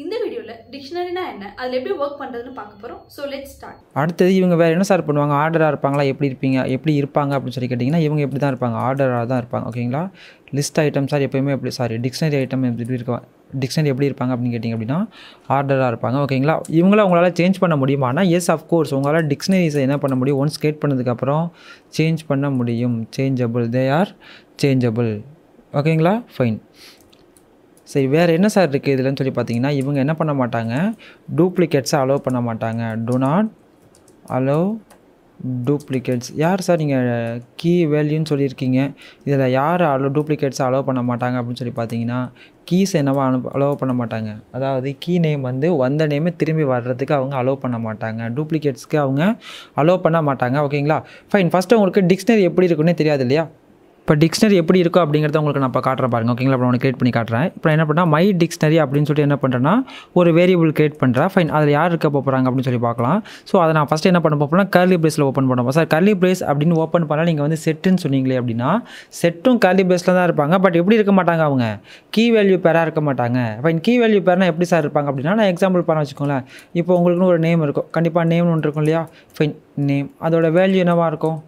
இந்த வீடியோல டிக்ஷனரினா என்ன, அதில் எப்படி ஒர்க் பண்ணுறதுன்னு பார்க்க போகிறோம். So let's start. அடுத்தது இவங்க வேறு என்ன சார் பண்ணுவாங்க, ஆர்டராக இருப்பாங்களா, எப்படி இருப்பாங்க அப்படின்னு சொல்லி கேட்டிங்கன்னா, இவங்க எப்படி தான் இருப்பாங்க, ஆர்டராக தான் இருப்பாங்க. ஓகேங்களா. லிஸ்ட் ஐட்டம் சார் எப்போயுமே டிக்ஷனரி ஐட்டம் எப்படி இருக்க, டிக்ஷனரி எப்படி இருப்பாங்க அப்படின்னு கேட்டிங்க அப்படின்னா ஆர்டராக இருப்பாங்க. ஓகேங்களா. இவங்கள உங்களால் சேஞ்ச் பண்ண முடியுமானா எஸ் அஃப்கோர்ஸ் உங்களால் டிக்ஷனரிஸை என்ன பண்ண முடியும், ஒன்ஸ் கிரியேட் பண்ணதுக்கப்புறம் சேஞ்ச் பண்ண முடியும். Changeable, they are changeable. ஓகேங்களா. ஃபைன். சரி, வேறு என்ன சார் இருக்குது இதுலன்னு சொல்லி பார்த்தீங்கன்னா, இவங்க என்ன பண்ண மாட்டாங்க, டூப்ளிகேட்ஸை அலோவ் பண்ண மாட்டாங்க. To not allow duplicates. யார் சார் நீங்கள் கீ வேல்யூன்னு சொல்லியிருக்கீங்க, இதில் யார் டூப்ளிகேட்ஸை அலோவ் பண்ண மாட்டாங்க அப்படின்னு சொல்லி பார்த்தீங்கன்னா, கீஸ் என்னவா அலோவ் பண்ண மாட்டாங்க. அதாவது கீ நேம் வந்த நேமே திரும்பி வர்றதுக்கு அவங்க அலோவ் பண்ண மாட்டாங்க. டூப்ளிகேட்ஸ்க்கு அவங்க அலோவ் பண்ண மாட்டாங்க. ஓகேங்களா. ஃபைன். ஃபஸ்ட்டு உங்களுக்கு டிக்ஷனரி எப்படி இருக்குன்னே தெரியாது இல்லையா. இப்போ டிக்ஷனரி எப்படி இருக்கும் அப்படிங்கிறத உங்களுக்கு நான் இப்போ காட்டுறேன் பாருங்க. ஓகேங்களா. அப்புறம் கிரியேட் பண்ணி காட்டுறேன். இப்போ என்ன பண்ணால் மை டிக்ஷனரி அப்படின்னு சொல்லிட்டு என்ன பண்ணுறேன்னா ஒரு வேரியபிள் கிரியேட் பண்ணுறேன். ஃபைன். அதில் யார் இருக்க போகிறாங்க அப்படின்னு சொல்லி பார்க்கலாம். ஸோ அதை நான் ஃபஸ்ட்டு என்ன பண்ண போகிறேன், கர்லி பிரேஸில் ஓப்பன் பண்ணுவோம். சார் கர்லி பிரேஸ் அப்படின்னு ஓப்பன் பண்ணால் நீங்கள் செட்டுன்னு சொன்னீங்களே அப்படின்னா செட்டும் கர்லி பிரேஸில் தான் இருப்பாங்க. பட் எப்படி இருக்க மாட்டாங்க, அவங்க கீ வேல்யூ பேராக இருக்க மாட்டாங்க. ஃபைன். கீ வேல்யூ பேர்னா எப்படி சார் இருப்பாங்க அப்படின்னா, நான் எக்ஸாம்பிள் பண்ண வச்சுக்கோங்களேன். இப்போ உங்களுக்குன்னு ஒரு நேம் இருக்கும், கண்டிப்பாக நேம்னு ஒன்று இருக்கும் இல்லையா. ஃபைன். நேம் அதோட வேல்யூ என்னவாக இருக்கும்,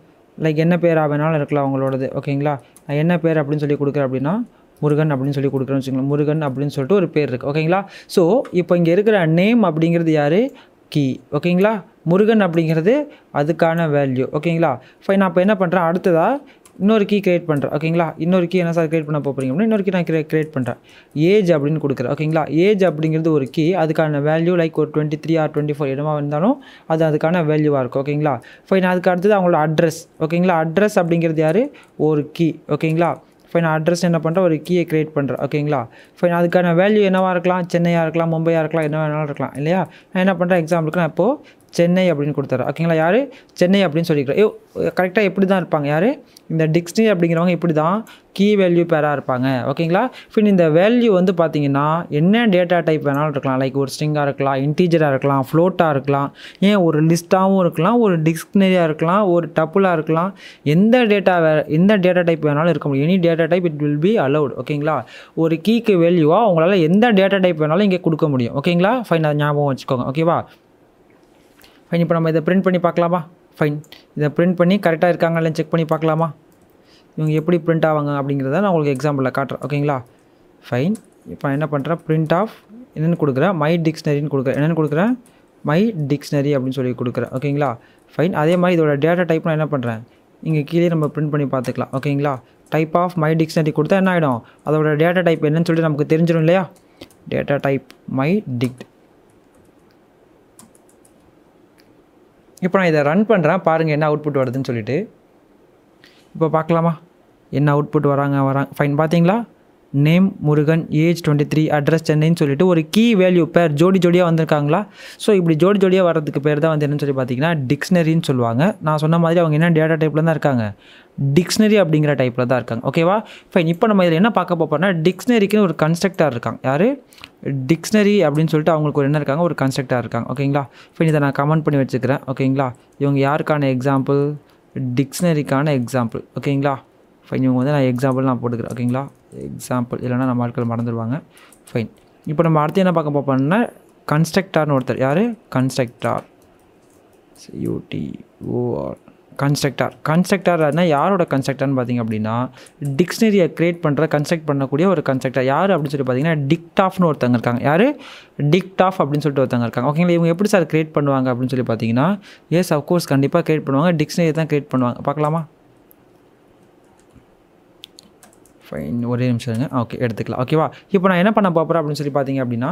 லைக் என்ன பேராக வேணாலும் இருக்கலாம் உங்களோடது. ஓகேங்களா. நான் என்ன பேர் அப்படின்னு சொல்லி கொடுக்குறேன் அப்படின்னா முருகன் அப்படின்னு சொல்லி கொடுக்குறேன்னு வச்சுக்கோங்களேன். முருகன் அப்படின்னு சொல்லிட்டு ஒரு பேர் இருக்குது. ஓகேங்களா. ஸோ இப்போ இங்கே இருக்கிற நேம் அப்படிங்கிறது யார், கீ. ஓகேங்களா. முருகன் அப்படிங்கிறது அதுக்கான வேல்யூ. ஓகேங்களா. ஃபைன். நான் இப்போ என்ன பண்ணுறேன், அடுத்ததாக இன்னொரு கீ கிரியேட் பண்ணுறேன். ஓகேங்களா. இன்னொரு கீ என்ன சார் கிரியேட் பண்ண போகிறீங்க அப்படின்னா இன்னொரு கீ நான் கிரியேட் பண்ணுறேன், ஏஜ் அப்படின்னு கொடுக்குறேன். ஓகேங்களா. ஏஜ் அப்படிங்கிறது ஒரு கீ, அதுக்கான வேல்யூ லைக் ஒரு 23 ஆர் 24 என்னமா இருந்தாலும் அது அதுக்கான வேல்யூவாக இருக்கும். ஓகேங்களா. ஃபைன். அதுக்கு அடுத்தது அவங்களோட அட்ரஸ். ஓகேங்களா. அட்ரஸ் அப்படிங்கிறது யார், ஒரு கீ. ஓகேங்களா. ஃபைன். அட்ரஸ் என்ன பண்ணுறேன், ஒரு கீயை கிரியேட் பண்ணுறேன். ஓகேங்களா. ஃபைன். அதுக்கான வேல்யூ என்னவாக இருக்கலாம், சென்னையாக இருக்கலாம், மும்பையாக இருக்கலாம், என்ன வேணாலும் இருக்கலாம் இல்லையா. நான் என்ன பண்ணுறேன், எக்ஸாம்பிளுக்கு நான் இப்போது சென்னை அப்படின்னு கொடுத்துறேன். ஓகேங்களா. யார், சென்னை அப்படின்னு சொல்லிக்கிறேன். கரெக்டாக எப்படி தான் இருப்பாங்க, யார், இந்த டிக்ஷனரி அப்படிங்கிறவங்க இப்படி தான் கீ வேல்யூ பேராக இருப்பாங்க. ஓகேங்களா. ஃபின் இந்த வேல்யூ பார்த்தீங்கன்னா என்ன டேட்டா டைப் வேணாலும் இருக்கலாம், லைக் ஒரு ஸ்ட்ரிங்காக இருக்கலாம், இன்டீஜராக இருக்கலாம், ஃப்ளோட்டாக இருக்கலாம், ஏன் ஒரு லிஸ்ட்டாகவும் இருக்கலாம், ஒரு டிக்ஷனரியாக இருக்கலாம், ஒரு டப்புளாக இருக்கலாம், எந்த டேட்டா டைப் வேணாலும் இருக்க முடியும். Any data type it will be allowed. ஓகேங்களா. ஒரு கீக்கு வேல்யூவாக உங்களால் எந்த டேட்டா டைப் வேணாலும் இங்கே கொடுக்க முடியும். ஓகேங்களா. ஃபைன். அதை ஞாபகம் வச்சுக்கோங்க. ஓகேவா. ஃபைன். இப்போ நம்ம இதை பிரிண்ட் பண்ணி பார்க்கலாமா. ஃபைன். இதை பிரிண்ட் பண்ணி கரெக்டாக இருக்காங்கல்ல செக் பண்ணி பார்க்கலாமா, இவங்க எப்படி பிரிண்ட் ஆவாங்க அப்படிங்கிறத நான் உங்களுக்கு எக்ஸாம்பிளில் காட்டுறேன். ஓகேங்களா. ஃபைன். இப்போ என்ன பண்ணுறேன், பிரிண்ட் ஆஃப் என்னென்னு கொடுக்குறேன், மை டிக்ஷனரின்னு கொடுக்குறேன். என்னென்னு கொடுக்குறேன், மை டிக்ஷனரி அப்படின்னு சொல்லி கொடுக்குறேன். ஓகேங்களா. ஃபைன். அதே மாதிரி இதோட டேட்டா டைப் நான் என்ன பண்ணுறேன், இங்கே கீழே நம்ம பிரிண்ட் பண்ணி பார்த்துக்கலாம். ஓகேங்களா. டைப் ஆஃப் மை டிக்ஷனரி கொடுத்தா என்ன ஆகிடும், அதோட டேட்டா டைப் என்னன்னு சொல்லிட்டு நமக்கு தெரிஞ்சிடும் இல்லையா. Data type my dict. இப்போ நான் இதை ரன் பண்ணுறேன், பாருங்கள் என்ன அவுட்புட் வருதுன்னு சொல்லிட்டு. இப்போ பார்க்கலாமா என்ன அவுட்புட் வராங்க. ஃபைன். பார்த்தீங்களா, நேம் முருகன், ஏஜ் 23, அட்ரஸ் சென்னைன்னு சொல்லிட்டு ஒரு கீ வேல்யூ பேர் ஜோடியாக வந்திருக்காங்களா. ஸோ இப்படி ஜோடியாக வர்றதுக்கு பேர் தான் என்னன்னு சொல்லி பார்த்தீங்கன்னா டிக்ஷனரின்னு சொல்லுவாங்க. நான் சொன்ன மாதிரி அவங்க என்ன டேட்டா டைப்பில் தான் இருக்காங்க, டிக்ஷனரி அப்படிங்கிற டைப்பில் தான் இருக்காங்க. ஓகேவா. ஃபைன். இப்போ நம்ம இதில் என்ன பார்க்க போகிறோம்னா டிக்ஷனரிக்குன்னு ஒரு கன்ஸ்ட்ரக்டர் இருக்காங்க. யார், டிக்ஷனரி அப்படின்னு சொல்லிட்டு அவங்களுக்கு ஒரு என்ன இருக்காங்க, ஒரு கன்ஸ்ட்ரக்டர் இருக்காங்க. ஓகேங்களா. ஃபைன். இதை நான் கமெண்ட் பண்ணி வச்சுக்கிறேன். ஓகேங்களா. இவங்க யாருக்கான எக்ஸாம்பிள், டிக்ஷனரிக்கான எக்ஸாம்பிள். ஓகேங்களா. ஃபைன். இவங்க நான் எக்ஸாம்பிள் நான் போட்டுக்கிறேன். ஓகேங்களா. எக்ஸாம்பிள் இல்லைனா நம்ம ஆட்கள் மறந்துடுவாங்க. ஃபைன். இப்போ நம்ம அடுத்து என்ன பார்க்க போகிறோம்னா கன்ஸ்ட்ரக்டார்னு ஒருத்தர். யார், கன்ஸ்ட்ரக்டார், யூடிஓஆர், கன்ஸ்ட்ரக்டார்னா யாரோட கன்ஸ்ட்ரக்டர்னு பார்த்தீங்க அப்படின்னா டிக்ஷனரியை கிரியேட் பண்ணுற கன்ஸ்ட்ரக்ட் பண்ணக்கூடிய ஒரு கன்ஸ்ட்ரக்டர். யார் அப்படின்னு சொல்லி பார்த்தீங்கன்னா டிக்டாஃப்னு ஒருத்தங்க இருக்காங்க. யார், டிக்டாஃப் அப்படின்னு சொல்லிட்டு ஒருத்தங்க இருக்காங்க. ஓகேங்களா. இவங்க எப்படி சார் கிரியேட் பண்ணுவாங்க அப்படின்னு சொல்லி பார்த்தீங்கன்னா எஸ் அஃப்கோர்ஸ் கண்டிப்பாக கிரியேட் பண்ணுவாங்க, டிக்ஷனரி தான் கிரியேட் பண்ணுவாங்க. பார்க்கலாமா. ஃபைன். ஒரே நிமிஷம் இருங்க. ஓகே, எடுத்துக்கலாம். ஓகேவா. இப்போ நான் என்ன பண்ண போகிறேன் அப்படின்னு சொல்லி பார்த்தீங்க அப்படின்னா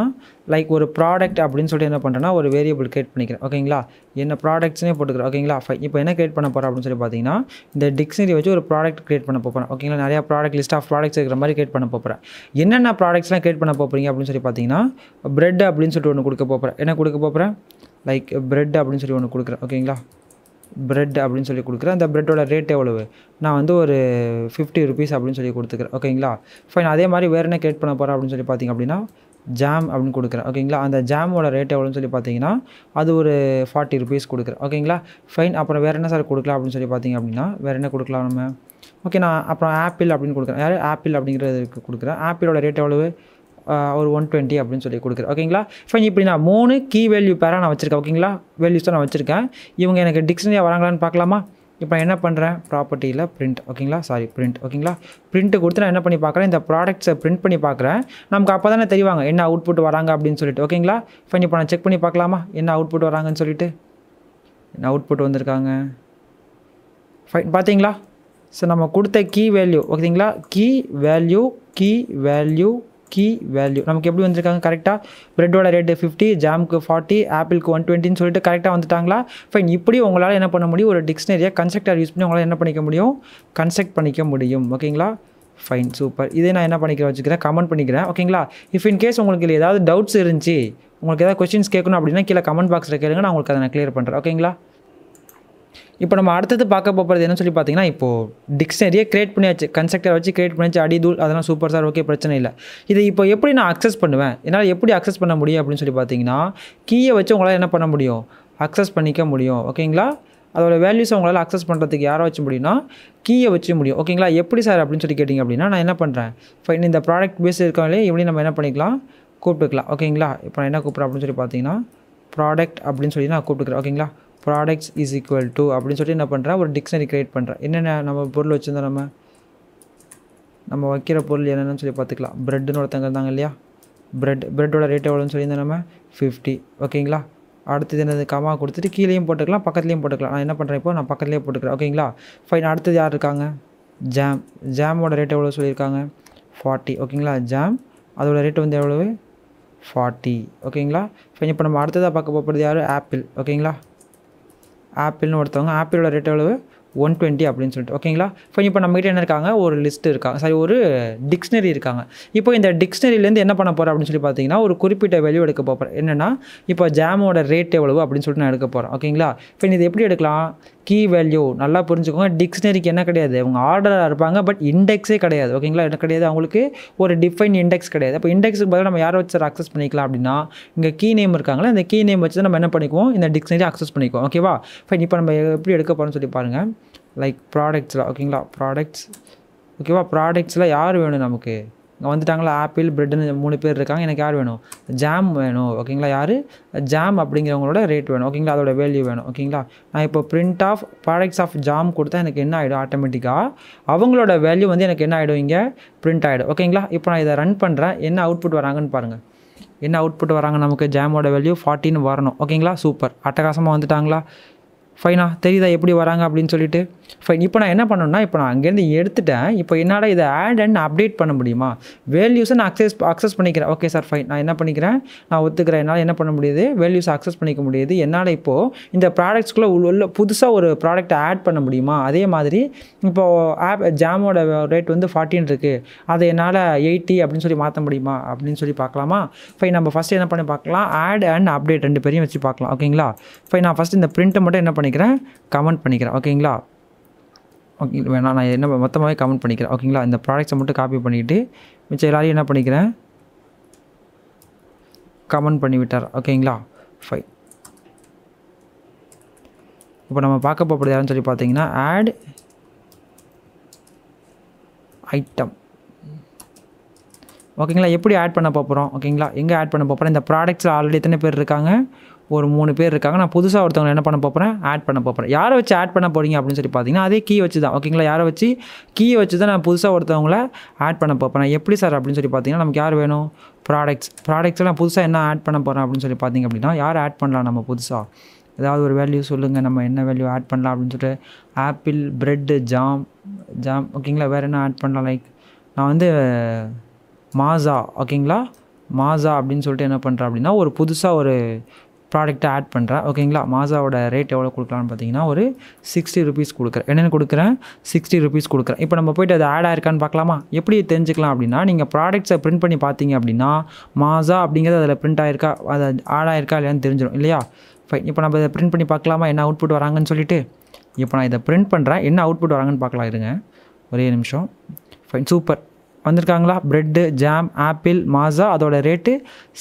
லைக் ஒரு ப்ராடக்ட் அப்படின்னு சொல்லிட்டு என்ன பண்ணுறேன்னா ஒரு வேரியபிள் கிரியேட் பண்ணிக்கிறேன். ஓகேங்களா. என்ன ப்ராடக்ட்ஸ்னே போட்டுக்கிறேன். ஓகேங்களா. ஃபைன். இப்போ என்ன கிரியேட் பண்ண போகிறேன் அப்படின்னு சொல்லி பார்த்தீங்கன்னா இந்த டிக்ஷனரி வச்சு ஒரு ப்ராடக்ட் கிரியேட் பண்ண போகிறேன். ஓகேங்களா. நிறையா ப்ராடக்ட் லிஸ்ட் ஆஃப் ப்ராடக்ட்ஸ் இருக்கிற மாதிரி கிரியேட் பண்ண போகிறேன். என்னென்ன ப்ராடக்ட்ஸ்லாம் கிரியேட் பண்ண போகிறீங்க அப்படின்னு சொல்லி பார்த்தீங்கன்னா பிரெட் அப்படின்னு சொல்லிட்டு ஒன்று கொடுக்க போகிறேன். என்ன கொடுக்க போகிறேன், லைக் பிரெட் அப்படின்னு சொல்லி ஒன்று கொடுக்குறேன். ஓகேங்களா. பிரெட் அப்படின்னு சொல்லி கொடுக்குறேன். அந்த பிரெட்டோட ரேட் எவ்வளவு, நான் ஒரு 50 rupees அப்படின்னு சொல்லி கொடுத்துக்கிறேன். ஓகேங்களா. ஃபைன். அதே மாதிரி வேறு என்ன கிரியேட் பண்ண போகிறேன் அப்படின்னு சொல்லி பார்த்தீங்க அப்படின்னா ஜாம் அப்படின்னு கொடுக்குறேன். ஓகேங்களா. அந்த ஜாமோட ரேட் எவ்வளோன்னு சொல்லி பார்த்தீங்கன்னா அது ஒரு 40 rupees கொடுக்குறேன். ஓகேங்களா. ஃபைன். அப்புறம் வேறு என்ன சார் கொடுக்கலாம் அப்படின்னு சொல்லி பார்த்தீங்க அப்படின்னா வேறு என்ன கொடுக்கலாம் நம்ம. ஓகே. நான் அப்புறம் ஆப்பிள் அப்படின்னு கொடுக்குறேன். யார், ஆப்பிள் அப்படிங்கிறதுக்கு கொடுக்குறேன். ஆப்பிளோட ரேட் எவ்வளவு, ஒரு 120 அப்படின்னு சொல்லி கொடுக்குறேன் ஓகேங்களா. ஃபைன், இப்படி நான் 3 கீ வேல்யூ பேராக நான் வச்சுருக்கேன் ஓகேங்களா. வேல்யூஸ் தான் நான் வச்சுருக்கேன். இவங்க எனக்கு டிக்ஷனரியாக வராங்களான்னு பார்க்கலாமா. இப்போ நான் என்ன பண்ணுறேன், ப்ராப்பர்ட்டியில் பிரிண்ட் ஓகேங்களா, பிரிண்ட் ஓகேங்களா. பிரிண்ட்டு கொடுத்து நான் என்ன பண்ணி பார்க்குறேன், இந்த ப்ராடக்ட்ஸை பிரிண்ட் பண்ணி பார்க்குறேன். நமக்கு அப்போ தானே தெரிவாங்க என்ன அவுட்புட் வராங்க அப்படின்னு சொல்லிட்டு ஓகேங்களா. ஃபைன், இப்போ நான் செக் பண்ணி பார்க்கலாமா என்ன அவுட்புட் வராங்கன்னு சொல்லிட்டு. என்ன அவுட்புட் வந்திருக்காங்க. ஃபைன், பார்த்தீங்களா. ஸோ நம்ம கொடுத்த கீ வேல்யூ ஓகேங்களா, கீ வேல்யூ நமக்கு எப்படி வந்திருக்காங்க கரெக்டாக. ப்ரெட்டோட ரேட்டு 50, ஜாமுக்கு 40, ஆப்பிளுக்கு 120ன்னு சொல்லிட்டு கரெக்டாக வந்துட்டாங்களா. ஃபைன், இப்படி உங்களால் என்ன பண்ண முடியும், ஒரு டிக்ஷனரியை கன்ஸ்ட்ரக்டர் யூஸ் பண்ணி உங்களால் என்ன பண்ணிக்க முடியும், கன்ஸ்ட்ரக்ட் பண்ணிக்க முடியும் ஓகேங்களா. Fine, super. இதே நான் என்ன பண்ணிக்கிறேன் வச்சுக்கிறேன், கமெண்ட் பண்ணிக்கிறேன் ஓகேங்களா. இஃப் இன் கேஸ் உங்களுக்கு இல்லை ஏதாவது டவுட்ஸ் இருந்துச்சு, உங்களுக்கு ஏதாவது கொஸ்டின்ஸ் கேட்கணும் அப்படின்னா கீழே கமெண்ட் பாக்ஸில் கேளுங்க, நான் உங்களுக்கு அதை நான் கிளியர் பண்ணுறேன் ஓகேங்களா. இப்போ நம்ம அடுத்தது பார்க்க போகிறது என்ன சொல்லி பார்த்தீங்கன்னா, இப்போது டிக்ஷனரியை கிரியேட் பண்ணியாச்சு, கன்ஸ்ட்ரக்டர் வச்சு கிரியேட் பண்ணியாச்சு, அடிதூள் அதெல்லாம் சூப்பர் சார், ஓகே பிரச்சனை இல்லை. இதை இப்போ எப்படி நான் அக்சஸ் பண்ணுவேன், என்னால் எப்படி அக்சஸ் பண்ண முடியும் அப்படின்னு சொல்லி பார்த்தீங்கன்னா, கீயை வச்சு உங்களால் என்ன பண்ண முடியும், அக்சஸ் பண்ணிக்க முடியும் ஓகேங்களா. அதோட வேல்யூஸை உங்களால் அக்சஸ் பண்ணுறதுக்கு யாரை வச்சு முடியும்னா கீயை வச்சு முடியும் ஓகேங்களா. எப்படி சார் அப்படின்னு சொல்லி கேட்டிங்க அப்படின்னா, நான் என்ன பண்ணுறேன், ஃபைன் இந்த ப்ராடக்ட் பேஸ் இருக்காங்களே எப்படி நம்ம என்ன பண்ணிக்கலாம், கூப்பிட்டுக்கலாம் ஓகேங்களா. இப்போ நான் என்ன கூப்பிட்றேன் அப்படின்னு சொல்லி பார்த்தீங்கன்னா, ப்ராடக்ட் அப்படின்னு சொல்லி நான் கூப்பிட்டுக்கிறேன் ஓகேங்களா. ப்ராடக்ட்ஸ் இஸ் ஈக்குவல் டு அப்படின்னு சொல்லி என்ன பண்ணுறேன், ஒரு டிக்ஷனரி க்ரியேட் பண்ணுறேன். என்னென்ன நம்ம பொருள் வச்சுருந்தோம், நம்ம வைக்கிற பொருள் என்னென்னு சொல்லி பார்த்துக்கலாம். ப்ரெட்டுன்னு ஒருத்தங்க இருந்தாங்க இல்லையா, ப்ரெட்டோட ரேட் எவ்வளோன்னு சொல்லியிருந்தேன் நம்ம 50 ஓகேங்களா. அடுத்தது என்னது, கமா கொடுத்துட்டு கீழேயும் போட்டுக்கலாம் பக்கத்துலேயும் போட்டுக்கலாம். நான் என்ன பண்ணுறேன், இப்போ நான் பக்கத்துலேயே போட்டுக்கிறேன் ஓகேங்களா. ஃபைன், அடுத்தது யார் இருக்காங்க, ஜாமோட ரேட் எவ்வளோ சொல்லியிருக்காங்க 40 ஓகேங்களா. ஜாம் அதோட ரேட்டு வந்து எவ்வளவு 40 ஓகேங்களா. ஃபைன், இப்போ நம்ம அடுத்ததாக பார்க்க போகிறது யார், ஆப்பிள் ஓகேங்களா. ஆப்பிள்னு ஒருத்தவங்க, ஆப்பிளோட ரேட் எவ்வளவு 120 அப்படின்னு சொல்லிட்டு ஓகேங்களா. இப்போ நம்மகிட்ட என்ன இருக்காங்க, ஒரு லிஸ்ட் இருக்காங்க, ஒரு டிக்ஷனரி இருக்காங்க. இப்போ இந்த டிக்ஷனரிலேருந்து என்ன பண்ண போகிறேன் அப்படின்னு சொல்லி பார்த்தீங்கன்னா, ஒரு குறிப்பிட்ட வேல்யூ எடுக்க போகிறேன். என்னென்னா இப்போ ஜாமோட ரேட் எவ்வளவு அப்படின்னு சொல்லிட்டு நான் எடுக்க போகிறேன் ஓகேங்களா. இப்போ இது எப்படி எடுக்கலாம், கீ வேல்யூ நல்லா புரிஞ்சுக்கோங்க. டிக்ஷனரிக்கு என்ன கிடையாது, அவங்க ஆர்டராக இருப்பாங்க, பட் இண்டெக்ஸே கிடையாது ஓகேங்களா. என்ன கிடையாது, அவங்களுக்கு ஒரு டிஃபைன் இண்டெக்ஸ் கிடையாது. அப்போ இண்டெக்ஸுக்கு பதிலாக நம்ம யாரை வச்சு அக்சஸ் பண்ணிக்கலாம் அப்படின்னா, இங்கே கீ நேம் இருக்காங்களா, இந்த கீ நேம் வச்சு நம்ம என்ன பண்ணிக்குவோம், இந்த டிக்ஷனரி அக்சஸ் பண்ணிக்குவோம் ஓகேவா. ஃபைன், இப்போ நம்ம எப்படி எடுக்க போகிறோம்னு சொல்லி பாருங்கள். லைக் ப்ராடக்ட்ஸில் ஓகேங்களா, ப்ராடக்ட்ஸ் ஓகேவா. ப்ராடக்ட்ஸில் யார் வேணும் நமக்கு, இங்கே வந்துட்டாங்களா, ஆப்பிள் ப்ரெட்டுன்னு 3 பேர் இருக்காங்க. எனக்கு யார் வேணும், ஜாம் வேணும் ஓகேங்களா. யார், ஜாம் அப்படிங்கிறவங்களோட ரேட் வேணும் ஓகேங்களா, அதோட வேல்யூ வேணும் ஓகேங்களா. நான் இப்போ print of products of jam கொடுத்தா எனக்கு என்ன ஆகிடும், ஆட்டோமேட்டிக்காக அவங்களோட வேல்யூ வந்து எனக்கு என்ன ஆகிடும், இங்கே பிரிண்ட் ஆகிடும் ஓகேங்களா. இப்போ நான் இதை ரன் பண்ணுறேன், என்ன அவுட்புட் வராங்கன்னு பாருங்கள். என்ன அவுட்புட் வராங்க, நமக்கு ஜாமோட வேல்யூ 40 வரணும் ஓகேங்களா. சூப்பர், அட்டகாசமாக வந்துட்டாங்களா. ஃபைனா, தெரியுதா எப்படி வராங்க அப்படின்னு சொல்லிட்டு. ஃபைன், இப்போ நான் என்ன பண்ணணும்னா, இப்போ நான் அங்கேருந்து எடுத்துட்டேன். இப்போ என்னால் இதை ஆட் அண்ட் அப்டேட் பண்ண முடியுமா, வேல்யூஸை நான் அக்சஸ் பண்ணிக்கிறேன். ஓகே சார் ஃபைன், நான் என்ன பண்ணிக்கிறேன், நான் ஒத்துக்கிறேன். என்னால் என்ன பண்ண முடியுது, வேல்யூஸை அக்சஸ் பண்ணிக்க முடியுது. என்னால் இப்போது இந்த ப்ராடக்ட்ஸ்குள்ளே உள்ள புதுசாக ஒரு ப்ராடக்ட்டை ஆட் பண்ண முடியுமா. அதே மாதிரி இப்போது ஜாமோட ரேட் வந்து 40 இருக்குது, அதை என்னால் 80 அப்படின்னு சொல்லி மாற்ற முடியுமா அப்படின்னு சொல்லி பார்க்கலாமா. ஃபைன், நம்ம ஃபஸ்ட்டு என்ன பண்ணி பார்க்கலாம், ஆட் அண்ட் அப்டேட் 2 பேரையும் வச்சு பார்க்கலாம் ஓகேங்களா. ஃபைன், நான் ஃபஸ்ட்டு இந்த பிரிண்ட்டை மட்டும் என்ன பண்ணிக்கிறேன், கமெண்ட் பண்ணிக்கிறேன் ஓகேங்களா. ஓகே, வேணாம், நான் என்ன மொத்தமாகவே கமெண்ட் பண்ணிக்கிறேன் ஓகேங்களா. இந்த ப்ராடக்ட்ஸை மட்டும் காப்பி பண்ணிவிட்டு மிச்சம் எல்லாரையும் என்ன பண்ணிக்கிறேன், கமெண்ட் பண்ணி விட்டார் ஓகேங்களா. ஃபைன், இப்போ நம்ம பார்க்க போகிறது யாருன்னு சொல்லி பார்த்தீங்கன்னா, ஆட் ஐட்டம் ஓகேங்களா. எப்படி ஆட் பண்ண போகிறோம் ஓகேங்களா, எங்கே ஆட் பண்ண போகிறோம், இந்த ப்ராடக்ட்ஸில் ஆல்ரெடி எத்தனை பேர் இருக்காங்க, ஒரு 3 பேர் இருக்காங்க. நான் புதுசாக ஒருத்தவங்க என்ன பண்ண போகிறேன், ஆட் பண்ண போகிறேன். யாரை வச்சு ஆட் பண்ண போகிறீங்க அப்படின்னு சொல்லி பார்த்தீங்கன்னா, அதே கீ வச்சு தான் ஓகேங்களா. யாரை வச்சு, கீயை வச்சு தான் நான் புதுசாக ஒருத்தவங்கள ஆட் பண்ண போகிறேன். எப்படி சார் அப்படின்னு சொல்லி பார்த்தீங்கன்னா, நமக்கு யார் வேணும், ப்ராடக்ட்ஸில் நான் புதுசாக என்ன ஆட் பண்ண போகிறேன் அப்படின்னு சொல்லி பார்த்தீங்க அப்படின்னா, யார் ஆட் பண்ணலாம் நம்ம புதுசாக, ஏதாவது ஒரு வேல்யூ சொல்லுங்கள், நம்ம என்ன வேல்யூ ஆட் பண்ணலாம் அப்படின்னு சொல்லிட்டு. ஆப்பிள், ப்ரெட்டு, ஜாம் ஓகேங்களா. வேறு என்ன ஆட் பண்ணலாம், லைக் நான் வந்து மாஸா ஓகேங்களா, மாஸா அப்படின்னு சொல்லிட்டு என்ன பண்ணுறேன் அப்படின்னா, ஒரு புதுசாக ஒரு ப்ராடக்ட்டை ஆட் பண்ணுறேன் ஓகேங்களா. மாஸாவோட ரேட் எவ்வளோ கொடுக்கலான்னு பார்த்தீங்கன்னா, ஒரு 60 rupees கொடுக்குறேன். என்னென்னு கொடுக்குறேன், 60 rupees கொடுக்குறேன். இப்போ நம்ம போய்ட்டு அது ஆட் ஆயிருக்கான்னு பார்க்கலாமா. எப்படி தெரிஞ்சுக்கலாம் அப்படின்னா, நீங்கள் ப்ராடக்ட்ஸை பிரிண்ட் பண்ணி பார்த்தீங்க அப்படின்னா, மாஸா அப்படிங்கிறது அதில் பிரிண்ட் ஆயிருக்கா, அது ஆட் ஆயிருக்கா இல்லையான்னு தெரிஞ்சிடும் இல்லையா. ஃபைன், இப்போ நம்ம இதை பிரிண்ட் பண்ணி பார்க்கலாமா, என்ன அவுட்புட் வராங்கன்னு சொல்லிட்டு. இப்போ நான் இதை பிரிண்ட் பண்ணுறேன், என்ன அவுட்புட் வராங்கன்னு பார்க்கலாம் இருங்க, ஒரே நிமிஷம். Fine, super. வந்திருக்காங்களா? ப்ரெட்டு, ஜாம், ஆப்பிள், மாஸா, அதோட ரேட்டு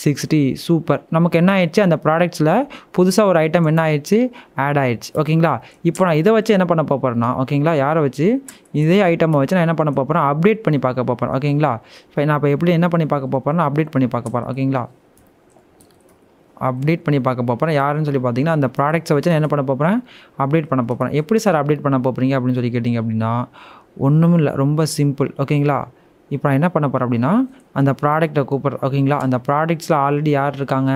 60. சூப்பர். நமக்கு என்ன ஆயிடுச்சு, அந்த ப்ராடக்ட்ஸில் புதுசாக ஒரு ஐட்டம் என்ன ஆயிடுச்சு, ஆட் ஆயிடுச்சு. ஓகேங்களா? இப்போ நான் இதை வச்சு என்ன பண்ண போகிறேன்னா, ஓகேங்களா, யாரை வச்சு, இதே ஐட்டமை வச்சு நான் என்ன பண்ண போகிறேன், அப்டேட் பண்ணி பார்க்க போகிறேன். ஓகேங்களா? இப்போ நான் இப்போ எப்படி என்ன பண்ணி பார்க்க போகிறேன்னா, அப்டேட் பண்ணி பார்க்க போகிறேன். ஓகேங்களா? அப்டேட் பண்ணி பார்க்க போகிறேன். யாருன்னு சொல்லி பார்த்தீங்கன்னா, அந்த ப்ராடக்ட்ஸை வச்சு நான் என்ன பண்ண போகிறேன், அப்டேட் பண்ண போகிறேன். எப்படி சார் அப்டேட் பண்ண போகிறீங்க அப்படின்னு சொல்லி கேட்டிங்க அப்படின்னா, ஒன்றும் இல்லை, ரொம்ப சிம்பிள். ஓகேங்களா? இப்போ நான் என்ன பண்ண போகிறேன் அப்படின்னா, அந்த ப்ராடக்ட்டை கூப்பிட்றேன். ஓகேங்களா? அந்த ப்ராடக்ட்ஸில் ஆல்ரெடி யார் இருக்காங்க,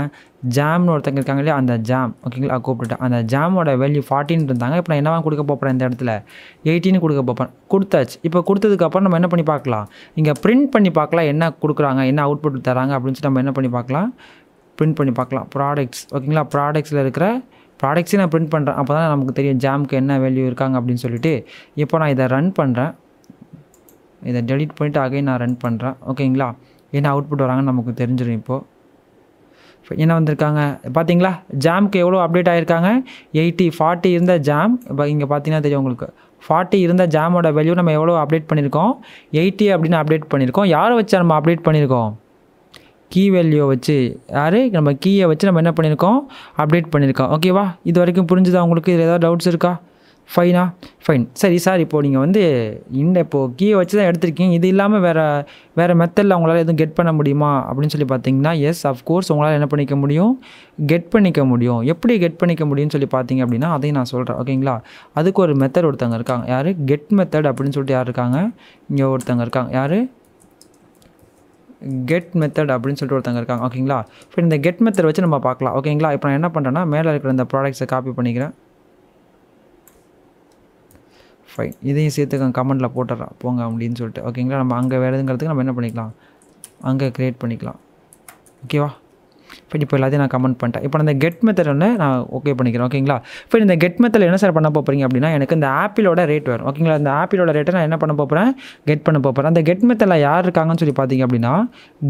ஜாம்னு ஒருத்தங்க இருக்காங்க இல்லையா, அந்த ஜாம். ஓகேங்களா? கூப்பிட்டுட்டேன். அந்த ஜாமோட வேல்யூ 14 இருந்தாங்க. இப்போ நான் என்னவா கொடுக்க போகிறேன், இந்த இடத்துல 18 கொடுக்க போகிறேன். கொடுத்தாச்சு. இப்போ கொடுத்ததுக்கப்புறம் நம்ம என்ன பண்ணி பார்க்கலாம், இங்கே பிரிண்ட் பண்ணி பார்க்கலாம், என்ன கொடுக்குறாங்க, என்ன அவுட்புட் தராங்க அப்படின்னு சொல்லி நம்ம என்ன பண்ணி பார்க்கலாம், பிரிண்ட் பண்ணி பார்க்கலாம். ப்ராடக்ட்ஸ். ஓகேங்களா? ப்ராடக்ட்ஸில் இருக்கிற ப்ராடக்ட்ஸையும் நான் பிரிண்ட் பண்ணுறேன். அப்போ தான் நமக்கு தெரியும் ஜாமுக்கு என்ன வேல்யூ இருக்காங்க அப்படின்னு சொல்லிட்டு. இப்போ நான் இதை ரன் பண்ணுறேன். இதை டெலிட் பண்ணிவிட்டு அகைன் நான் ரன் பண்ணுறேன். ஓகேங்களா? என்ன அவுட்புட் வராங்கன்னு நமக்கு தெரிஞ்சிடும். இப்போது என்ன வந்திருக்காங்க பார்த்தீங்களா, ஜாமுக்கு எவ்வளோ அப்டேட் ஆகிருக்காங்க, 80. 40 இருந்த ஜாம், இப்போ இங்கே பார்த்தீங்கன்னா தெரியும் உங்களுக்கு, 40 இருந்த ஜாமோட வேல்யூ நம்ம எவ்வளோ அப்டேட் பண்ணியிருக்கோம், 80 அப்படின்னு அப்டேட் பண்ணியிருக்கோம். யாரை வச்சு நம்ம அப்டேட் பண்ணியிருக்கோம், கீ வேல்யூ வச்சு. யார், நம்ம கீயை வச்சு நம்ம என்ன பண்ணியிருக்கோம், அப்டேட் பண்ணியிருக்கோம். ஓகேவா? இது வரைக்கும் புரிஞ்சுதா உங்களுக்கு? இதில் ஏதாவது டவுட்ஸ் இருக்கா? ஃபைனா? ஃபைன். சரி சார், இப்போது நீங்கள் வந்து இப்போது கீயை வச்சு தான் எடுத்திருக்கீங்க, இது இல்லாமல் வேறு மெத்தடில் உங்களால் எதுவும் கெட் பண்ண முடியுமா அப்படின்னு சொல்லி பார்த்தீங்கன்னா, எஸ் அஃப்கோர்ஸ் உங்களால் என்ன பண்ணிக்க முடியும், கெட் பண்ணிக்க முடியும். எப்படி கெட் பண்ணிக்க முடியும்னு சொல்லி பார்த்தீங்க அப்படின்னா, அதையும் நான் சொல்கிறேன். ஓகேங்களா? அதுக்கு ஒரு மெத்தட் ஒருத்தங்க இருக்காங்க. யார், கெட் மெத்தட் அப்படின்னு சொல்லிட்டு யார் இருக்காங்க, இங்கே ஒருத்தங்க இருக்காங்க. யார், கெட் மெத்தட் அப்படின்னு சொல்லிட்டு ஒருத்தங்க இருக்காங்க. ஓகேங்களா? இப்போ இந்த கெட் மெத்தட் வச்சு நம்ம பார்க்கலாம். ஓகேங்களா? இப்போ நான் என்ன பண்ணுறேன்னா, மேலே இருக்கிற இந்த ப்ராடக்ட்ஸை காப்பி பண்ணிக்கிறேன். ஃபைன். இதையும் சேர்த்து கமெண்ட்டில் போட்டுறேன் போங்க அப்படின்னு சொல்லிட்டு. ஓகேங்களா? நம்ம அங்கே வேறு எதுங்கிறதுக்கு நம்ம என்ன பண்ணிக்கலாம், அங்கே க்ரியேட் பண்ணிக்கலாம். ஓகேவா? இப்போ எல்லாத்தையும் நான் கமெண்ட் பண்ணிட்டேன். இப்போ அந்த கெட் மெத்தட் ஒன்று நான் ஓகே பண்ணிக்கிறேன். ஓகேங்களா? இப்போ இந்த கெட் மெத்தடில் என்ன சார் பண்ண போகிறீங்க அப்படின்னா, எனக்கு இந்த ஆப்பிளோட ரேட் வரும். ஓகேங்களா? இந்த ஆப்பிளோட ரேட்டை நான் என்ன பண்ண போகிறேன், கெட் பண்ண போகிறேன். அந்த கெட் மெத்தடில் யார் இருக்காங்கன்னு சொல்லி பார்த்தீங்க அப்படின்னா,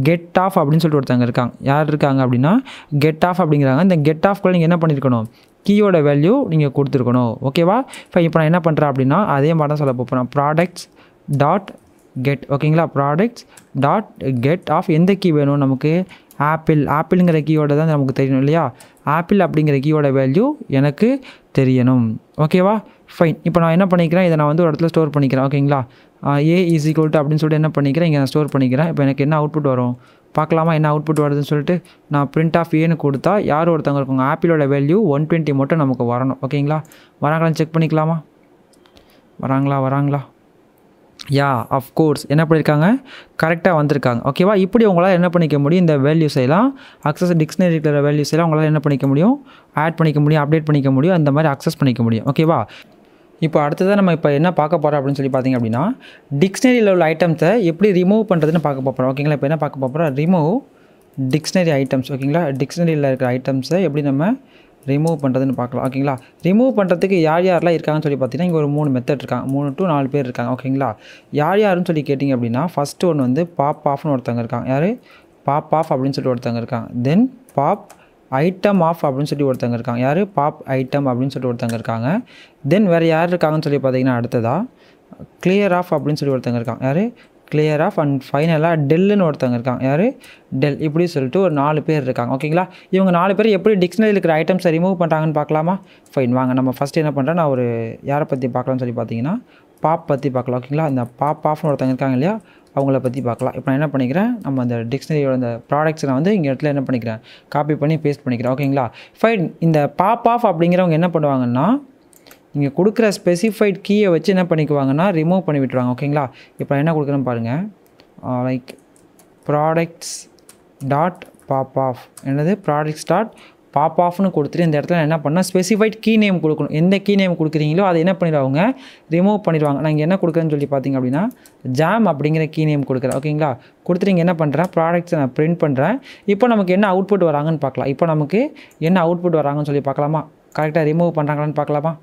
கெட் ஆஃப் அப்படின்னு சொல்லிட்டு ஒருத்தங்க இருக்காங்க. யார் இருக்காங்க அப்படின்னா, கெட் ஆஃப் அப்படிங்கிறாங்க. இந்த கெட் ஆஃப்குள்ள நீங்கள் என்ன பண்ணியிருக்கணும், கீயோட வேல்யூ நீங்கள் கொடுத்துருக்கணும். ஓகேவா? இப்போ நான் என்ன பண்ணுறேன் அப்படின்னா, அதே மாதிரி தான் சொல்ல போகிறேன். Products dot get. ஓகேங்களா? ப்ராடக்ட்ஸ் டாட் கெட் ஆஃப் எந்த கீ வேணும் நமக்கு, ஆப்பிளுங்கிற கீயோட தான் நமக்கு தெரியணும் இல்லையா, ஆப்பிள் அப்படிங்கிற கீயோட வேல்யூ எனக்கு தெரியணும். ஓகேவா? ஃபைன். இப்போ நான் என்ன பண்ணிக்கிறேன், இதை நான் வந்து ஒரு இடத்துல ஸ்டோர் பண்ணிக்கிறேன். ஓகேங்களா? A = அப்படின்னு சொல்லிட்டு என்ன பண்ணிக்கிறேன், இங்கே நான் ஸ்டோர் பண்ணிக்கிறேன். இப்போ எனக்கு என்ன அவுட்புட் வரும் பார்க்கலாமா, என்ன அவுட்புட் வருதுன்னு சொல்லிட்டு. நான் பிரிண்ட் ஆஃப் ஏன்னு கொடுத்தா யார் ஒருத்தவங்க இருக்கவங்க ஆப்பிளோட வேல்யூ 120 மட்டும் நமக்கு வரணும். ஓகேங்களா? வராங்களான்னு செக் பண்ணிக்கலாமா, வராங்களா? யா அஃப்கோர்ஸ் என்ன பண்ணியிருக்காங்க, கரெக்டாக வந்திருக்காங்க. ஓகேவா? இப்படி உங்களால் என்ன பண்ணிக்க முடியும், இந்த வேல்யூஸ் எல்லாம் அக்சஸ் டிக்ஷனரி இருக்கிற வேல்யூஸ் எல்லாம் உங்களால் என்ன பண்ணிக்க முடியும், ஆட் பண்ணிக்க முடியும், அப்டேட் பண்ணிக்க முடியும், அந்த மாதிரி அக்சஸ் பண்ணிக்க முடியும். ஓகேவா? இப்போ அடுத்ததாக நம்ம இப்போ என்ன பார்க்க போகிறோம் அப்படின்னு சொல்லி பார்த்தீங்க அப்படின்னா, டிக்ஷனரியில் உள்ள ஐட்டம்ஸை எப்படி ரிமூவ் பண்ணுறதுன்னு பார்க்க போகிறோம். ஓகேங்களா? இப்போ என்ன பார்க்க போகிறோம், ரிமூவ் டிக்ஷனரி ஐட்டம்ஸ். ஓகேங்களா? டிக்ஷனரியில் இருக்கிற ஐட்டம்ஸை எப்படி நம்ம ரிமூவ் பண்ணுறதுன்னு பார்க்கலாம். ஓகேங்களா? ரிமூவ் பண்ணுறதுக்கு யாரெல்லாம் இருக்காங்கன்னு சொல்லி பார்த்தீங்கன்னா, இங்கே ஒரு 3 மெத்தட் இருக்காங்க, 3 to 4 பேர் இருக்காங்க. ஓகேங்களா? யாருன்னு சொல்லி கேட்டிங்க அப்படின்னா, ஃபஸ்ட்டு ஒன்று வந்து பாப் ஆஃப்னு ஒருத்தங்க இருக்காங்க. யார், பாப் ஆஃப் அப்படின்னு சொல்லிட்டு ஒருத்தங்க இருக்காங்க. தென் பாப் ஐட்டம் ஆஃப் அப்படின்னு சொல்லி ஒருத்தங்க இருக்காங்க. யார், பாப் ஐட்டம் அப்படின்னு சொல்லிட்டு ஒருத்தங்க இருக்காங்க. தென் வேறு யார் இருக்காங்கன்னு சொல்லி பார்த்தீங்கன்னா, அடுத்ததாக கிளியர் ஆஃப் அப்படின்னு சொல்லி ஒருத்தங்க இருக்காங்க. யார், கிளியர் ஆஃப். அண்ட் ஃபைனலாக டெல்லுன்னு ஒருத்தங்க இருக்காங்க. யார், டெல். இப்படி சொல்லிட்டு ஒரு 4 பேர் இருக்காங்க. ஓகேங்களா? இவங்க 4 பேர் எப்படி டிக்ஷனரியில் இருக்கிற ஐட்டம்ஸை ரிமூவ் பண்ணுறாங்கன்னு பார்க்கலாமா? ஃபைன், வாங்க நம்ம ஃபஸ்ட்டு என்ன பண்ணுறேன், நான் ஒரு யாரை பற்றி பார்க்கலாம்னு சொல்லி பார்த்தீங்கன்னா, பாப் பற்றி பார்க்கலாம். ஓகேங்களா? இந்த பாப் ஆஃப்னு ஒருத்தங்க இருக்காங்க இல்லையா, அவங்கள பற்றி பார்க்கலாம். இப்போ நான் என்ன பண்ணிக்கிறேன், நம்ம அந்த டிக்ஷனரியோட அந்த ப்ராடக்ட்ஸை நான் வந்து இங்கே இடத்துல என்ன பண்ணிக்கிறேன், காப்பி பண்ணி பேஸ்ட் பண்ணிக்கிறேன். ஓகேங்களா? ஃபைன். இந்த பாப் ஆஃப் அப்படிங்கிறவங்க என்ன பண்ணுவாங்கன்னா, நீங்கள் கொடுக்குற ஸ்பெசிஃபைட் கீயை வச்சு என்ன பண்ணிக்குவாங்கன்னா, ரிமூவ் பண்ணி விட்டுருவாங்க. ஓகேங்களா? இப்போ என்ன கொடுக்குறேன்னு பாருங்கள், like products dot pop of. என்னது, ப்ராடக்ட்ஸ் டாட் பாப் ஆஃப்னு கொடுத்துட்டு இந்த இடத்துல என்ன பண்ணால் ஸ்பெசிஃபைட் கீ நேம் கொடுக்கணும். எந்த கீ நேம் கொடுக்குறீங்களோ அதை என்ன பண்ணிடுவாங்க, ரிமூவ் பண்ணிடுவாங்க. நான் இங்கே என்ன கொடுக்குறேன்னு சொல்லி பார்த்தீங்க அப்படின்னா, ஜாம் அப்படிங்கிற கீ நேம் கொடுக்குறேன். ஓகேங்களா? கொடுத்துட்டு இங்கே என்ன பண்ணுறேன், ப்ராடக்ட்ஸை நான் பிரிண்ட் பண்ணுறேன். இப்போ நமக்கு என்ன அவுட்புட் வராங்கன்னு பார்க்கலாம். இப்போ நமக்கு என்ன அவுட்புட் வராங்கன்னு சொல்லி பார்க்கலாமா, கரெக்டாக ரிமூவ் பண்ணுறாங்களான்னு பார்க்கலாமா.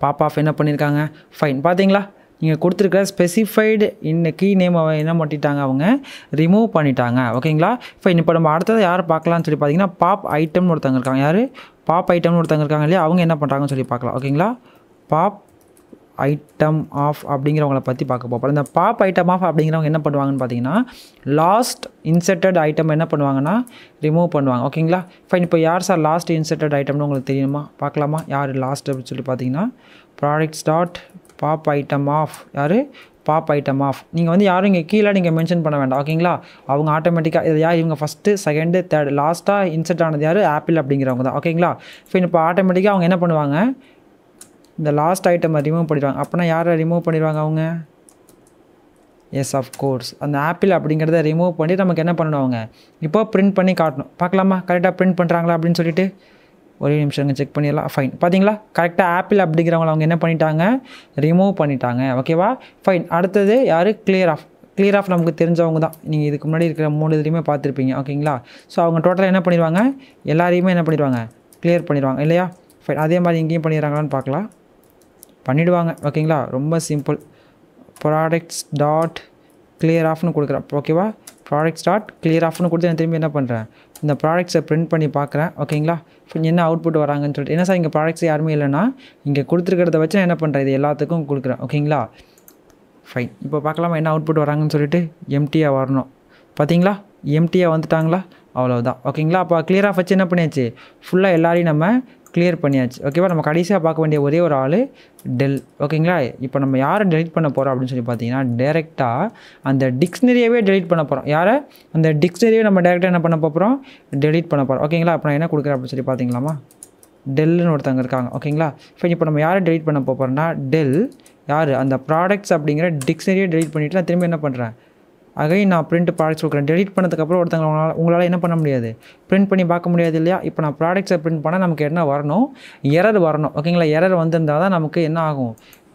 பாப் ஆஃப் என்ன பண்ணியிருக்காங்க, ஃபைன். பார்த்தீங்களா, நீங்கள் கொடுத்துருக்க ஸ்பெசிஃபைடு இந்த கீ நேம் என்ன பண்ணிட்டாங்க, அவங்க ரிமூவ் பண்ணிட்டாங்க. ஓகேங்களா? ஃபைன். இப்போ நம்ம அடுத்தது யார் பார்க்கலான்னு சொல்லி பார்த்தீங்கன்னா, பாப் ஐட்டம்னு ஒருத்தங்க இருக்காங்க. யார், பாப் ஐட்டம்னு ஒருத்தங்க இருக்காங்க இல்லையா, அவங்க என்ன பண்ணுறாங்கன்னு சொல்லி பார்க்கலாம். ஓகேங்களா? பாப் ஐட்டம் ஆஃப் அப்படிங்கிறவங்கள பற்றி பார்க்க போகிறோம். இந்த பாப் ஐட்டம் ஆஃப் அப்படிங்கிறவங்க என்ன பண்ணுவாங்கன்னு பார்த்தீங்கன்னா லாஸ்ட் இன்சர்ட்டட் ஐட்டம் என்ன பண்ணுவாங்கன்னா ரிமூவ் பண்ணுவாங்க. ஓகேங்களா? ஃபைன். இப்போ யார் சார் லாஸ்ட் இன்சர்ட்டட் ஐட்டம்னு உங்களுக்கு தெரியுமா? பார்க்கலாமா? யார் லாஸ்ட் அப்படின்னு சொல்லி பார்த்தீங்கன்னா products dot pop item off. யார்? Pop item off. நீங்கள் வந்து யாரும் இங்கே கீழே நீங்கள் மென்ஷன் பண்ண வேண்டாம். ஓகேங்களா? அவங்க ஆட்டோமேட்டிக்காக இது யார்? இவங்க ஃபஸ்ட்டு செகண்டு தேர்ட் லாஸ்ட்டாக இன்சர்ட் ஆனது யார்? ஆப்பிள் அப்படிங்கிறவங்க தான். ஓகேங்களா? ஃபைன். இப்போ ஆட்டோமேட்டிக்காக அவங்க என்ன பண்ணுவாங்க? இந்த லாஸ்ட் ஐட்டமை ரிமூவ் பண்ணிடுவாங்க. அப்படின்னா யாரை ரிமூவ் பண்ணிடுவாங்க அவங்க? எஸ், ஆஃப்கோர்ஸ் அந்த ஆப்பிள் அப்படிங்கிறத ரிமூவ் பண்ணி நமக்கு என்ன பண்ணணும் அவங்க இப்போ பிரிண்ட் பண்ணி காட்டணும். பார்க்கலாமா கரெக்டாக பிரிண்ட் பண்ணுறாங்களா அப்படின்னு சொல்லிட்டு? ஒரே நிமிஷம் செக் பண்ணிடலாம். ஃபைன். பார்த்தீங்களா கரெக்டாக ஆப்பிள் அப்படிங்கிறவங்கள அவங்க என்ன பண்ணிட்டாங்க? ரிமூவ் பண்ணிட்டாங்க. ஓகேவா? ஃபைன். அடுத்தது யார்? Clear of. கிளியர் ஆஃப் நமக்கு தெரிஞ்சவங்க தான். நீங்கள் இதுக்கு முன்னாடி இருக்கிற 3 இதுலேயுமே பார்த்துருப்பீங்க. ஓகேங்களா? ஸோ அவங்க டோட்டலாக என்ன பண்ணிடுவாங்க? எல்லாரையுமே என்ன பண்ணிடுவாங்க? கிளியர் பண்ணிடுவாங்க இல்லையா? ஃபைன். அதே மாதிரி இங்கேயும் பண்ணிடுறாங்களான்னு பார்க்கலாம். பண்ணிவிடுவாங்க. ஓகேங்களா? ரொம்ப சிம்பிள். ப்ராடக்ட்ஸ் டாட் கிளியர் ஆஃப்னு கொடுக்குறேன். ஓகேவா? ப்ராடக்ட்ஸ் டாட் கிளியர் ஆஃப்னு கொடுத்து நான் திரும்பி என்ன பண்ணுறேன்? இந்த ப்ராடக்ட்ஸை பிரிண்ட் பண்ணி பார்க்குறேன். ஓகேங்களா? என்ன அவுட்புட் வராங்கன்னு சொல்லிட்டு. என்ன சார் இங்கே ப்ராடக்ட்ஸ் யாருமே இல்லைன்னா இங்கே கொடுத்துருக்கிறத வச்சு நான் என்ன பண்ணுறேன்? இது எல்லாத்துக்கும் கொடுக்குறேன். ஓகேங்களா? ஃபைன். இப்போ பார்க்கலாமா என்ன அவுட்புட் வராங்கன்னு சொல்லிட்டு? எம்டியாக வரணும். பார்த்தீங்களா? எம்டியாக வந்துட்டாங்களா? அவ்வளோதான். ஓகேங்களா? அப்போ கிளியர் ஆஃப் வச்சு என்ன பண்ணியாச்சு? ஃபுல்லாக எல்லாரையும் நம்ம கிளியர் பண்ணியாச்சு. ஓகேவா? நம்ம கடைசியாக பார்க்க வேண்டிய ஒரே ஒரு ஆள் டெல். ஓகேங்களா? இப்போ நம்ம யாரை டெலிட் பண்ண போகிறோம் அப்படின்னு சொல்லி பார்த்தீங்கன்னா டேரெக்டாக அந்த டிக்ஷனரியவே டெலிட் பண்ண போகிறோம். யாரை? அந்த டிக்ஷனரியே நம்ம டேரெக்டாக என்ன பண்ண போகிறோம்? டெலிட் பண்ண போகிறோம். ஓகேங்களா? அப்போ நான் என்ன கொடுக்குறேன் அப்படின்னு சொல்லி பார்த்தீங்களாமா? டெல்லுன்னு ஒருத்தவங்க இருக்காங்க. ஓகேங்களா? இப்போ நம்ம யாரை டெலிட் பண்ண போகிறோம்னா டெல். யார்? அந்த ப்ராடக்ட்ஸ் அப்படிங்கிற டிக்ஷனரியே டெலிட் பண்ணிவிட்டு நான் திரும்ப என்ன பண்ணுறேன்? அகைன் நான் பிரிண்ட் ப்ராடக்ட்ஸ் கொடுக்குறேன். டெலிட் பண்ணதுக்கப்புறம் ஒருத்தவங்க உங்களால் என்ன பண்ண முடியாது? பிரிண்ட் பண்ணி பார்க்க முடியாது இல்லையா? இப்போ நான் ப்ராடக்ட்ஸை பிரிண்ட் பண்ணால் நமக்கு என்ன வரணும்? எரர் வரணும். ஓகேங்களா? எரர் வந்திருந்தால் தான் நமக்கு என்ன ஆகும்?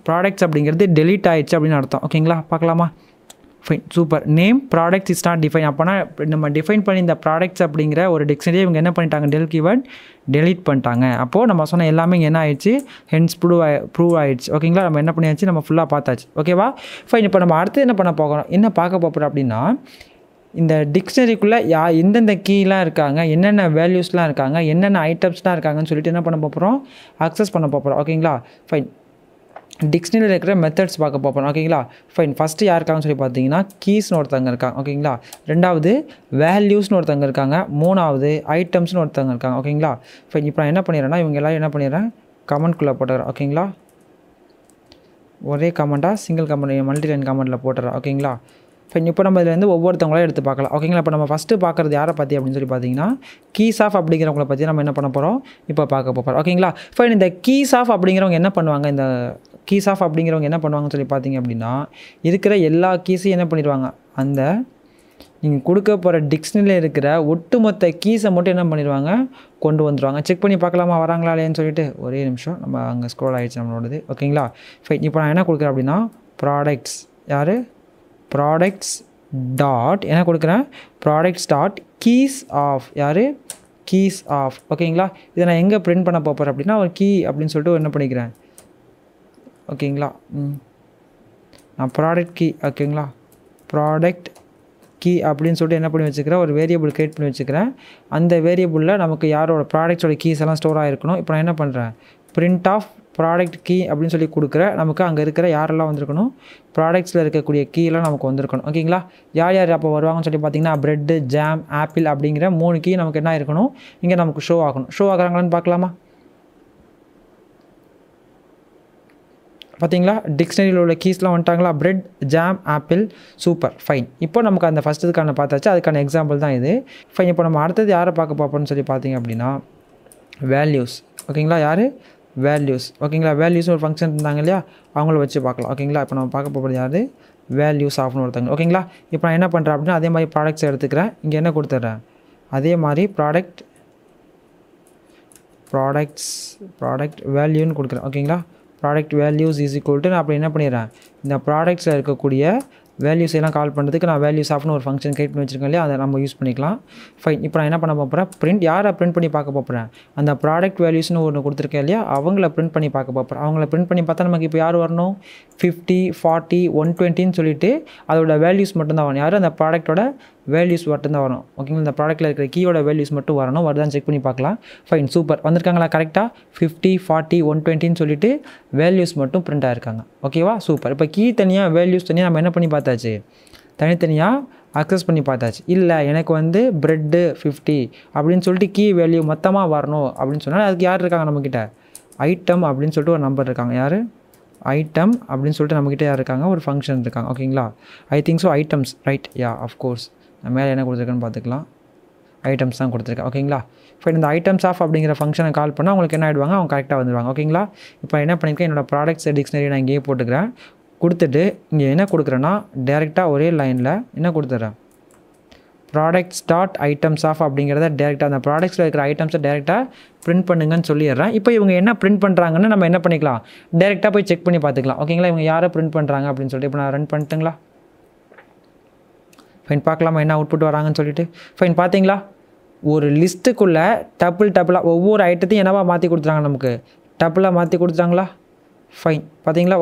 ப்ராடக்ட்ஸ் அப்படிங்கிறது டெலிட் ஆகிடுச்சு அப்படின்னு அர்த்தம். ஓகேங்களா? பார்க்கலாமா? Fine. Super. Name products is not define. அப்போனா நம்ம டிஃபைன் பண்ணி இந்த ப்ராடக்ட்ஸ் அப்படிங்கிற ஒரு டிக்ஷனரியை இவங்க என்ன பண்ணிட்டாங்க? டெல் கீவேர்ட் டெலிட் பண்ணிட்டாங்க. அப்போது நம்ம சொன்ன எல்லாமே இங்கே என்ன ஆயிடுச்சு? ஹென்ஸ் ப்ரூவ் ஆகிடுச்சு. ஓகேங்களா? நம்ம என்ன பண்ணியாச்சு? நம்ம ஃபுல்லாக பார்த்தாச்சு. ஓகேவா? ஃபைன். இப்போ நம்ம அடுத்து என்ன பண்ண போகிறோம்? என்ன பார்க்க போகிறோம் அப்படின்னா இந்த டிக்ஷனரிக்குள்ளே எந்தெந்த கீலாம் இருக்காங்க, என்னென்ன வேல்யூஸ்லாம் இருக்காங்க, என்னென்ன ஐட்டம்ஸ்லாம் இருக்காங்கன்னு சொல்லிட்டு என்ன பண்ண போகிறோம்? அக்சஸ் பண்ண போகிறோம். ஓகேங்களா? ஃபைன். டிக்ஷனரியில் இருக்கிற மெத்தட்ஸ் பார்க்க போகிறோம். ஓகேங்களா? ஃபைன். ஃபஸ்ட்டு யார் இருக்காங்கன்னு சொல்லி பார்த்தீங்கன்னா கீஸ்னு ஒருத்தவங்க இருக்காங்க. ஓகேங்களா? ரெண்டாவது வேல்யூஸ்னு ஒருத்தவங்க இருக்காங்க. மூணாவது ஐட்டம்ஸ்னு ஒருத்தவங்க இருக்காங்க. ஓகேங்களா? ஃபைன். இப்போ நான் என்ன பண்ணிடுறேன்னா இவங்க எல்லோரும் என்ன பண்ணிடுறேன்? கமெண்ட்குள்ளே போட்டுறேன். ஓகேங்களா? ஒரே கமெண்ட்டாக சிங்கிள் கமெண்ட் மல்டி லைன் கமெண்ட்டில் போட்டுறேன். ஓகேங்களா? ஃபைன். இப்போ நம்ம இதில் ஒவ்வொருத்தவங்களாம் எடுத்து பார்க்கலாம். ஓகேங்களா? இப்போ நம்ம ஃபஸ்ட்டு பார்க்குறது யாரை பற்றி அப்படின்னு சொல்லி பார்த்தீங்கன்னா கீஸ் ஆஃப் அப்படிங்கிறவங்கள பற்றி நம்ம என்ன பண்ண போகிறோம்? இப்போ பார்க்க போகிறோம். ஓகேங்களா? ஃபைன். இந்த கீஸ் ஆஃப் அப்படிங்கிறவங்க என்ன பண்ணுவாங்க? இந்த கீஸ் ஆஃப் அப்படிங்கிறவங்க என்ன பண்ணுவாங்கன்னு சொல்லி பார்த்தீங்க அப்படின்னா இருக்கிற எல்லா கீஸையும் என்ன பண்ணிடுவாங்க? அந்த நீங்கள் கொடுக்க போகிற டிக்ஷனரியில் இருக்கிற ஒட்டுமொத்த கீஸை மட்டும் என்ன பண்ணிடுவாங்க? கொண்டு வந்துடுவாங்க. செக் பண்ணி பார்க்கலாமா வராங்களா இல்லையான்னு சொல்லிட்டு? ஒரே நிமிஷம். நம்ம அங்கே ஸ்க்ரோல் ஆகிடுச்சு நம்மளோடது. ஓகேங்களா? ஃபைன். இப்போ நான் என்ன கொடுக்குறேன் அப்படின்னா ப்ராடக்ட்ஸ். யார்? ப்ராடக்ட்ஸ் டாட் என்ன கொடுக்குறேன்? Products dot keys off. யார்? Keys off. ஓகேங்களா? இதை நான் எங்கே பிரிண்ட் பண்ண போகிறேன் அப்படின்னா ஒரு கீ அப்படின்னு சொல்லிட்டு என்ன பண்ணிக்கிறேன்? ஓகேங்களா? நான் ப்ராடக்ட் கீ. ஓகேங்களா? ப்ராடக்ட் கீ அப்படின்னு சொல்லிட்டு என்ன பண்ணி வச்சுக்கிறேன்? ஒரு வேரியபிள் கிரியேட் பண்ணி வச்சுக்கிறேன். அந்த வேரியபிளில் நமக்கு யாரோட ப்ராடக்ட்ஸோட கீஸ் எல்லாம் ஸ்டோர் ஆகிருக்கணும். இப்போ நான் என்ன பண்ணுறேன்? பிரிண்ட் ஆஃப் ப்ராடக்ட் கீ அப்படின்னு சொல்லி கொடுக்குறேன். நமக்கு அங்கே இருக்கிற யாரெல்லாம் வந்திருக்கணும்? ப்ராடக்ட்ஸில் இருக்கக்கூடிய கீலாம் நமக்கு வந்திருக்கணும். ஓகேங்களா? யார் யார் அப்போ வருவாங்கன்னு சொல்லி பார்த்தீங்கன்னா ப்ரெட்டு, ஜாம், ஆப்பிள் அப்படிங்கிற 3 கீ நமக்கு என்ன இருக்கணும்? இங்கே நமக்கு ஷோ ஆகணும். ஷோ ஆகுறாங்களான்னு பார்க்கலாமா? பார்த்தீங்களா? டிக்ஷனரியில் உள்ள கீஸ்லாம் வந்துட்டாங்களா? Bread, jam, apple. Super. Fine. இப்போ நமக்கு அந்த ஃபஸ்ட்டுக்கான பார்த்தாச்சு. அதுக்கான எக்ஸாம்பிள் தான் இது. ஃபைன். இப்போ நம்ம அடுத்தது யாரை பார்க்க பார்ப்போம்னு சொல்லி பார்த்தீங்க அப்படின்னா வேல்யூஸ். ஓகேங்களா? யார்? வேல்யூஸ். ஓகேங்களா? வேல்யூஸ் ஒரு ஃபங்க்ஷன் இருந்தாங்க இல்லையா? அவங்கள வச்சு பார்க்கலாம். ஓகேங்களா? இப்போ நம்ம பார்க்க போகிறது யார்? வேல்யூஸ் ஆஃப்னு ஒருத்தங்க. ஓகேங்களா? இப்போ நான் என்ன பண்ணுறேன் அப்படின்னா அதே மாதிரி ப்ராடக்ட்ஸை எடுத்துக்கிறேன். இங்கே என்ன கொடுத்துட்றேன்? அதே மாதிரி ப்ராடக்ட் வேல்யூன்னு கொடுக்குறேன். ஓகேங்களா? Product values is equal to நான் அப்படி என்ன பண்ணிடுறேன்? இந்த ப்ராடக்ட்ஸில் இருக்கக்கூடிய வேல்யூஸ் எல்லாம் கால் பண்ணுறதுக்கு நான் வேல்யூஸ் ஆஃப்னு ஒரு ஃபங்க்ஷன் கிரியேட் பண்ணி வச்சுருக்கேன் இல்லையா? அதை நம்ம யூஸ் பண்ணிக்கலாம். ஃபைன். இப்போ நான் என்ன பண்ண போகிறேன்? பிரிண்ட். யாரை பிரிண்ட் பண்ணி பார்க்க போகிறேன்? அந்த ப்ராடக்ட் வேல்யூஸ்னு ஒன்று கொடுத்துருக்கேன் இல்லையா? அவங்கள பிரிண்ட் பண்ணி பார்க்க போகிறேன். அவங்கள பிரிண்ட் பண்ணி பார்த்தா நமக்கு இப்போ யார் வரணும்? 50, 40, 120ன்னு சொல்லிட்டு அதோட வேல்யூஸ் மட்டும்தான் வரணும். யார்? அந்த ப்ராடக்ட்டோட வேல்யூஸ் மட்டும்தான் வரும். ஓகேங்களா, இந்த ப்ராடக்ட்டில் இருக்கிற கீயோட வேல்யூஸ் மட்டும் வரணும். வருதான்னு செக் பண்ணி பார்க்கலாம். Fine, super. வந்திருக்காங்களா கரெக்டாக 50, 40, 120ன்னு சொல்லிட்டு வேல்யூஸ் மட்டும் பிரிண்ட் ஆகிருக்காங்க. ஓகேவா, சூப்பர். இப்போ கீ தனியாக வேல்யூஸ் தனியாக நம்ம என்ன பண்ணி பார்த்தாச்சு, தனித்தனியாக அக்சஸ் பண்ணி பார்த்தாச்சு. இல்லை எனக்கு வந்து பிரெட்டு 50 அப்படின்னு சொல்லிட்டு கீ வேல்யூ மொத்தமாக வரணும் அப்படின்னு சொன்னால் அதுக்கு யார் இருக்காங்க நம்மக்கிட்ட, ஐட்டம் அப்படின்னு சொல்லிட்டு ஒரு நம்பர் இருக்காங்க. யார், ஐட்டம் அப்படின்னு சொல்லிட்டு நம்மக்கிட்ட யார் இருக்காங்க, ஒரு ஃபங்க்ஷன் இருக்காங்க. ஓகேங்களா, I think so items, right, yeah of course. நான் மேலே என்ன கொடுத்துருக்கேன்னு பார்த்துக்கலாம். ஐட்டம்ஸ் தான் கொடுத்துருக்கேன். ஓகேங்களா, இப்போ இந்த ஐட்டம்ஸ் ஆஃப் அப்படிங்கிற ஃபங்க்ஷனை கால் பண்ணால் அவங்களுக்கு என்ன ஆகிடுவாங்க, அவங்க கரெக்டாக வந்துடுவாங்க. ஓகேங்களா, இப்போ என்ன பண்ணியிருக்கேன், என்னோடய ப்ராடக்ட்ஸ் டிக்ஷனரி நான் இங்கேயே போட்டுக்கிறேன். கொடுத்துட்டு இங்கே என்ன கொடுக்குறேன்னா டேரெக்டாக ஒரே லைனில் என்ன கொடுத்துட்றேன், ப்ராடக்ட்ஸ் டாட் ஐட்டம்ஸ் ஆஃப் அப்படிங்கிறத டேரெக்டாக அந்த ப்ராடக்ட்ஸில் இருக்கிற ஐட்டம்ஸை டேரெக்டாக பிரிண்ட் பண்ணுங்கன்னு சொல்லிடுறேன். இப்போ இவங்க என்ன பிரிண்ட் பண்ணுறாங்கன்னு நம்ம என்ன பண்ணிக்கலாம், டேரெக்டாக போய் செக் பண்ணி பார்த்துக்கலாம். ஓகேங்களா, இவங்க யாரை பிரிண்ட் பண்ணுறாங்க அப்படின்னு சொல்லிட்டு இப்போ நான் ரன் பண்ணிட்டுங்களா. ஃபைன், பார்க்கலாமா என்ன அவுட்புட் வராங்கன்னு சொல்லிட்டு. ஃபைன், பார்த்தீங்களா, ஒரு லிஸ்ட்டுக்குள்ளே டப்புளாக ஒவ்வொரு ஐட்டத்தையும் என்னவா மாற்றி கொடுத்துறாங்க, நமக்கு டப்புளாக மாற்றி கொடுத்துட்டாங்களா. ஃபைன், பார்த்தீங்களா,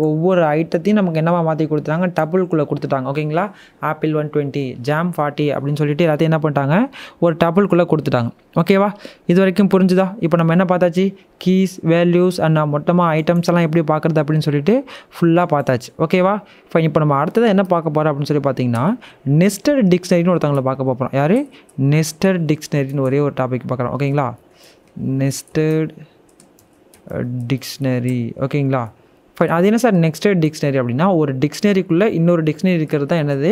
ஒவ்வொரு ஐட்டத்தையும் நமக்கு என்னவா மாற்றி கொடுத்துட்டாங்க, டபுள்குள்ளே கொடுத்துட்டாங்க. ஓகேங்களா, ஆப்பிள் 120, ஜாம் 40 அப்படின்னு சொல்லிட்டு எல்லாத்தையும் என்ன பண்ணிட்டாங்க, ஒரு டபுள்குள்ளே கொடுத்துட்டாங்க. ஓகேவா, இது வரைக்கும் புரிஞ்சுதா. இப்போ நம்ம என்ன பார்த்தாச்சு, கீஸ், வேல்யூஸ் அண்ட் மொத்தமாக ஐட்டம்ஸ் எல்லாம் எப்படி பார்க்குறது அப்படின்னு சொல்லிட்டு ஃபுல்லாக பார்த்தாச்சு. ஓகேவா, ஃபைன். இப்போ நம்ம அடுத்தது என்ன பார்க்க போகிறோம் அப்படின்னு சொல்லி பார்த்தீங்கன்னா நெஸ்டட் டிக்ஷனரின்னு ஒருத்தவங்களை பார்க்க போகிறோம். யார், நெஸ்டட் டிக்ஷனரின்னு ஒரே ஒரு டாபிக் பார்க்குறோம். ஓகேங்களா, நெஸ்டட் டிக்ஷனரி. ஓகேங்களா, ஃபைன். அது என்ன சார் நெஸ்டட் டிக்ஷனரி அப்படின்னா, ஒரு டிக்ஷனரிக்குள்ளே இன்னொரு டிக்ஷனரி இருக்கிறது தான் என்னது,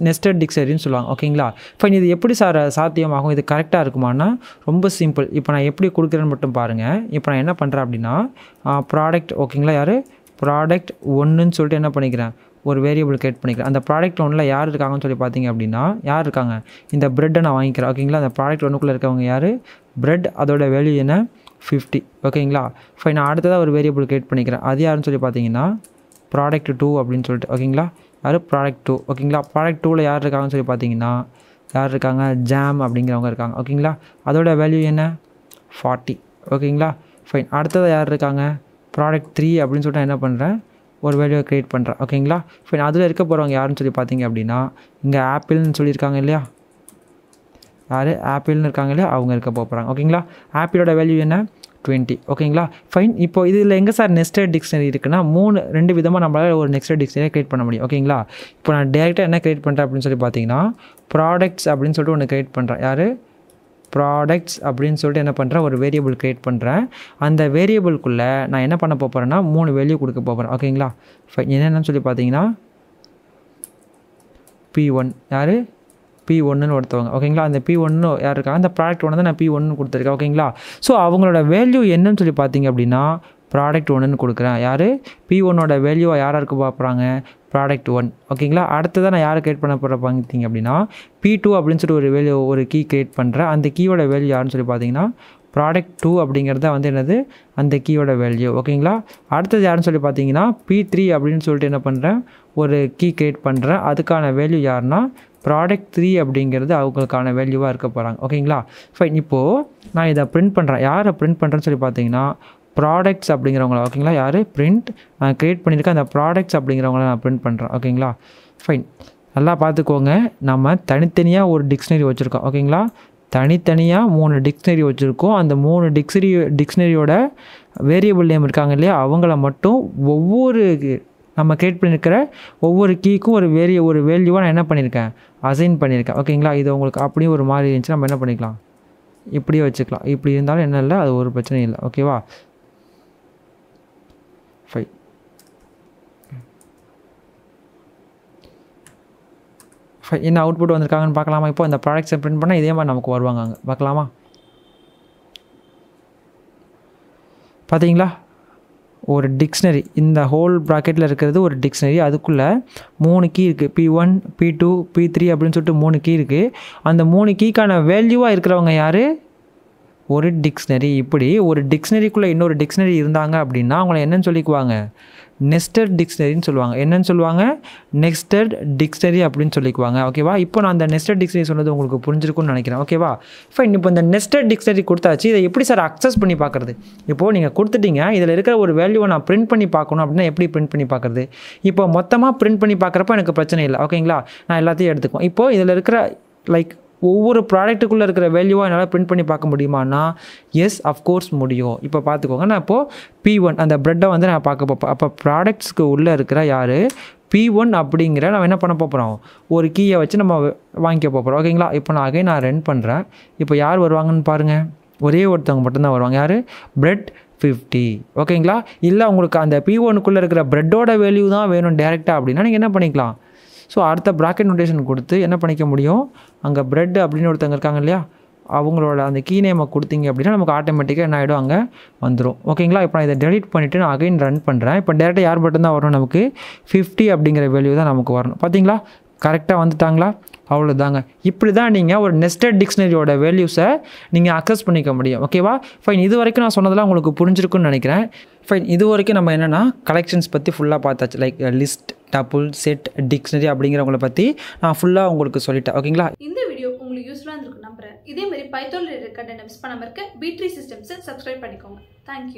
நெஸ்டட் டிக்ஷனரின்னு சொல்லுவாங்க. ஓகேங்களா, ஃபைன். இது எப்படி சார் சாத்தியமாகும், இது கரெக்டாக இருக்குமானா ரொம்ப சிம்பிள். இப்போ நான் எப்படி கொடுக்குறேன்னு மட்டும் பாருங்கள். இப்போ நான் என்ன பண்ணுறேன் அப்படின்னா ப்ராடக்ட், ஓகேங்களா, யார், ப்ராடக்ட் 1ன்னு சொல்லிட்டு என்ன பண்ணிக்கிறேன், ஒரு வேரியபிள் கிரியேட் பண்ணிக்கிறேன். அந்த ப்ராடக்ட் 1ல் யார் இருக்காங்கன்னு சொல்லி பார்த்தீங்க அப்படின்னா யார் இருக்காங்க, இந்த ப்ரெட்டை நான் வாங்கிக்கிறேன். ஓகேங்களா, அந்த ப்ராடக்ட் 1க்குள்ளே இருக்கவங்க யார், ப்ரெட், அதோட வேல்யூ என்ன 50. ஓகேங்களா, ஃபைன். நான் அடுத்ததாக ஒரு வேரியபிள் கிரியேட் பண்ணிக்கிறேன். அது யாருன்னு சொல்லி பார்த்தீங்கன்னா ப்ராடக்ட் 2 அப்படின்னு சொல்லிட்டு. ஓகேங்களா, யார், ப்ராடக்ட் 2. ஓகேங்களா, ப்ராடக்ட் 2ல் யார் இருக்காங்கன்னு சொல்லி பார்த்தீங்கன்னா யார் இருக்காங்க, ஜாம் அப்படிங்கிறவங்க இருக்காங்க. ஓகேங்களா, அதோட வேல்யூ என்ன 40. ஓகேங்களா, ஃபைன். அடுத்ததாக யார் இருக்காங்க, ப்ராடக்ட் 3 அப்படின்னு சொல்லிட்டு நான் என்ன பண்ணுறேன், ஒரு வேல்யூவை க்ரியேட் பண்ணுறேன். ஓகேங்களா, ஃபைன். அதில் இருக்க போகிறவங்க யாருன்னு சொல்லி பார்த்தீங்க அப்படின்னா இங்கே ஆப்பிள்னு சொல்லியிருக்காங்க இல்லையா, யார், ஆப்பிள்னு இருக்காங்க இல்லையா, அவங்க இருக்க போகிறாங்க. ஓகேங்களா, ஆப்பிளோட வேல்யூ என்ன 20. ஓகேங்களா, ஃபைன். இப்போ இதில் எங்கே சார் நெஸ்டட் டிக்ஷனரி இருக்குன்னா ரெண்டு விதமாக நம்மளால் ஒரு நெஸ்டட் டிக்ஷனரியை க்ரியேட் பண்ண முடியும். ஓகேங்களா, இப்போ நான் டேரெக்டாக என்ன க்ரியேட் பண்ணுறேன் அப்படின்னு சொல்லி பார்த்தீங்கன்னா ப்ராடக்ட்ஸ் அப்படின்னு சொல்லிட்டு ஒன்று க்ரியேட் பண்ணுறேன். யார், ப்ராடக்ட்ஸ் அப்படின்னு சொல்லிட்டு என்ன பண்ணுறேன், ஒரு வேரியபிள் க்ரியேட் பண்ணுறேன். அந்த வேரியபிள்குள்ளே நான் என்ன பண்ண போகிறேன்னா 3 வேல்யூ கொடுக்க போகிறேன். ஓகேங்களா, ஃபைன். என்னென்னு சொல்லி பார்த்தீங்கன்னா P1, யார், P1ன்னு ஒருத்தவங்க. ஓகேங்களா, அந்த P1 யார் இருக்காங்க, அந்த ப்ராடக்ட் 1 தான் நான் P1 கொடுத்துருக்கேன். ஓகேங்களா, ஸோ அவங்களோட வேல்யூ என்னன்னு சொல்லி பார்த்தீங்க அப்படின்னா ப்ராடக்ட் 1ன்னு கொடுக்குறேன். யார், P1ஓட வேல்யூவை யாராக இருக்க பார்க்குறாங்க, ப்ராடக்ட் 1. ஓகேங்களா, அடுத்ததான் நான் யாரை க்ரியேட் பண்ண போகிற பார்த்தீங்க அப்படின்னா P2 அப்படின்னு சொல்லிட்டு ஒரு வேல்யூ, ஒரு கீ க்ரியேட் பண்ணுறேன். அந்த கீயோட வேல்யூ யாருன்னு சொல்லி பார்த்தீங்கன்னா ப்ராடக்ட் 2 அப்படிங்கிறத வந்து என்னது, அந்த கீயோட வேல்யூ. ஓகேங்களா, அடுத்தது யாருன்னு சொல்லி பார்த்தீங்கன்னா P3 அப்படின்னு சொல்லிட்டு என்ன பண்ணுறேன், ஒரு கீ க்ரியேட் பண்ணுறேன். அதுக்கான வேல்யூ யாருன்னா ப்ராடக்ட் 3 அப்படிங்கிறது அவங்களுக்கான வேல்யூவாக இருக்க போகிறாங்க. ஓகேங்களா, ஃபைன். இப்போது நான் இதை பிரிண்ட் பண்ணுறேன். யாரை பிரிண்ட் பண்ணுறேன்னு சொல்லி பார்த்தீங்கன்னா ப்ராடக்ட்ஸ் அப்படிங்கிறவங்கள. ஓகேங்களா, யார், பிரிண்ட், நான் க்ரியேட் பண்ணியிருக்கேன் அந்த ப்ராடக்ட்ஸ் அப்படிங்கிறவங்கள நான் பிரிண்ட் பண்ணுறேன். ஓகேங்களா, ஃபைன். நல்லா பார்த்துக்கோங்க, நம்ம தனித்தனியாக ஒரு டிக்ஷனரி வச்சுருக்கோம். ஓகேங்களா, தனித்தனியாக 3 டிக்ஷனரி வச்சுருக்கோம். அந்த 3 டிக்ஷனரியோட வேரியபிள் நேம் இருக்காங்க இல்லையா, அவங்கள மட்டும் ஒவ்வொரு நம்ம க்ரியேட் பண்ணியிருக்கிற ஒவ்வொரு கீக்கும் ஒரு வேல்யூவாக நான் என்ன பண்ணியிருக்கேன், அசைன் பண்ணியிருக்கேன். ஓகேங்களா, இது உங்களுக்கு அப்படியே ஒரு மாதிரி இருந்துச்சு, நம்ம என்ன பண்ணிக்கலாம், இப்படியே வச்சுக்கலாம். இப்படி இருந்தாலும் என்ன இல்லை, அது ஒரு பிரச்சனையும் இல்லை. ஓகேவா, ஃபைன். என்ன அவுட்புட் வந்திருக்காங்கன்னு பார்க்கலாமா. இப்போ இந்த ப்ராடக்ட்ஸை பிரிண்ட் பண்ணால் இதே மாதிரி நமக்கு வருவாங்க. அங்கே பார்க்கலாமா, பார்த்தீங்களா, ஒரு டிக்ஷனரி, இந்த ஹோல் ப்ராக்கெட்டில் இருக்கிறது ஒரு டிக்ஷனரி. அதுக்குள்ளே 3 கீ இருக்குது, P1, P2, P3 அப்படின்னு சொல்லிட்டு 3 கீ இருக்குது. அந்த 3 கீக்கான வேல்யூவாக இருக்கிறவங்க யார், ஒரு டிக்ஷனரி. இப்படி ஒரு டிக்ஷனரிக்குள்ளே இன்னொரு டிக்ஷனரி இருந்தாங்க அப்படின்னா அவங்கள என்னன்னு சொல்லிக்குவாங்க, நெஸ்டட் டிக்ஷனரின்னு சொல்லுவாங்க. என்னன்னு சொல்லுவாங்க? நெஸ்டட் டிக்ஷனரி அப்படின்னு சொல்லிக்குவாங்க. ஓகேவா? இப்போ நான் அந்த நெஸ்டட் டிக்ஷனரி சொன்னது உங்களுக்கு புரிஞ்சிருக்கும்னு நினைக்கிறேன். ஓகேவா? ஃபைன். இப்போ இந்த நெஸ்டட் டிக்ஷனரி கொடுத்தாச்சு. இதை எப்படி சார் அக்சஸ் பண்ணி பார்க்குறது? இப்போது நீங்கள் கொடுத்துட்டீங்க, இதில் இருக்கிற ஒரு வேல்யூவை நான் பிரிண்ட் பண்ணி பார்க்கணும் அப்படின்னா எப்படி பிரிண்ட் பண்ணி பார்க்குறது? இப்போ மொத்தமாக பிரிண்ட் பண்ணி பார்க்குறப்ப எனக்கு பிரச்சனை இல்லை. ஓகேங்களா? நான் எல்லாத்தையும் எடுத்துக்குவோம். இப்போது இதில் இருக்கிற ஒவ்வொரு ப்ராடக்ட்டுக்குள்ளே இருக்கிற வேல்யூவாக என்னால் பிரிண்ட் பண்ணி பார்க்க முடியுமான்னா எஸ், அஃப்கோர்ஸ் முடியும். இப்போ பார்த்துக்கோங்க, நான் இப்போது P1 அந்த ப்ரெட்டை வந்து நான் பார்க்க போப்பேன். அப்போ ப்ராடக்ட்ஸ்க்கு உள்ளே இருக்கிற யார் P1 அப்படிங்கிற நம்ம என்ன பண்ண போகிறோம்? ஒரு கீயை வச்சு நம்ம வாங்கிக்க போகிறோம். ஓகேங்களா? இப்போ நான் ரன் பண்ணுறேன். இப்போ யார் வருவாங்கன்னு பாருங்கள். ஒரே ஒருத்தவங்க மட்டும்தான் வருவாங்க. யார்? பிரெட் 50. ஓகேங்களா? இல்லை உங்களுக்கு அந்த P1க்குள்ளே இருக்கிற ப்ரெட்டோட வேல்யூ தான் வேணும் டேரெக்டாக அப்படின்னா நீங்கள் என்ன பண்ணிக்கலாம்? ஸோ அடுத்த ப்ராக்கெட் நோட்டேஷன் கொடுத்து என்ன பண்ணிக்க முடியும்? அங்கே பிரெட் அப்படின்னு ஒருத்தவங்க இருக்காங்க இல்லையா, அவங்களோட அந்த கீ நேமை கொடுத்தீங்க அப்படின்னா நமக்கு ஆட்டோமேட்டிக்காக என்ன ஆகிடும்? அங்கே வந்துடும். ஓகேங்களா? இப்போ நான் இதை டெலிட் பண்ணிவிட்டு நான் அகைன் ரன் பண்ணுறேன். இப்போ டேரெக்டாக யார் மட்டும் தான் வரணும்? நமக்கு 50 அப்படிங்கிற வேல்யூ தான் நமக்கு வரணும். பார்த்தீங்களா? கரெக்டாக வந்துட்டாங்களா? அவ்வளோதாங்க. இப்படி தான் நீங்கள் ஒரு நெஸ்டட் டிக்ஷனரியோட வேல்யூஸை நீங்கள் அக்சஸ் பண்ணிக்க முடியும். ஓகேவா? ஃபைன். இது வரைக்கும் நான் சொன்னதெல்லாம் உங்களுக்கு புரிஞ்சிருக்குன்னு நினைக்கிறேன். ஃபைன். இது வரைக்கும் நம்ம என்னென்னா கலெக்ஷன்ஸ் பற்றி ஃபுல்லாக பார்த்தாச்சு. Like list, tuple, set, dictionary அப்படிங்கிறவங்கள பற்றி நான் ஃபுல்லாக உங்களுக்கு சொல்லிட்டேன். ஓகேங்களா? இந்த வீடியோ உங்களுக்கு யூஸ்ஃபுல்லாக இருந்திருக்கு நம்புறேன். இதே மாதிரி பைத்தானில் இருக்க கண்டென்ட் மிஸ் பண்ணாமல் இருக்க B3 சிஸ்டம்ஸை சப்ஸ்கிரைப் பண்ணிக்கோங்க. தேங்க்யூ.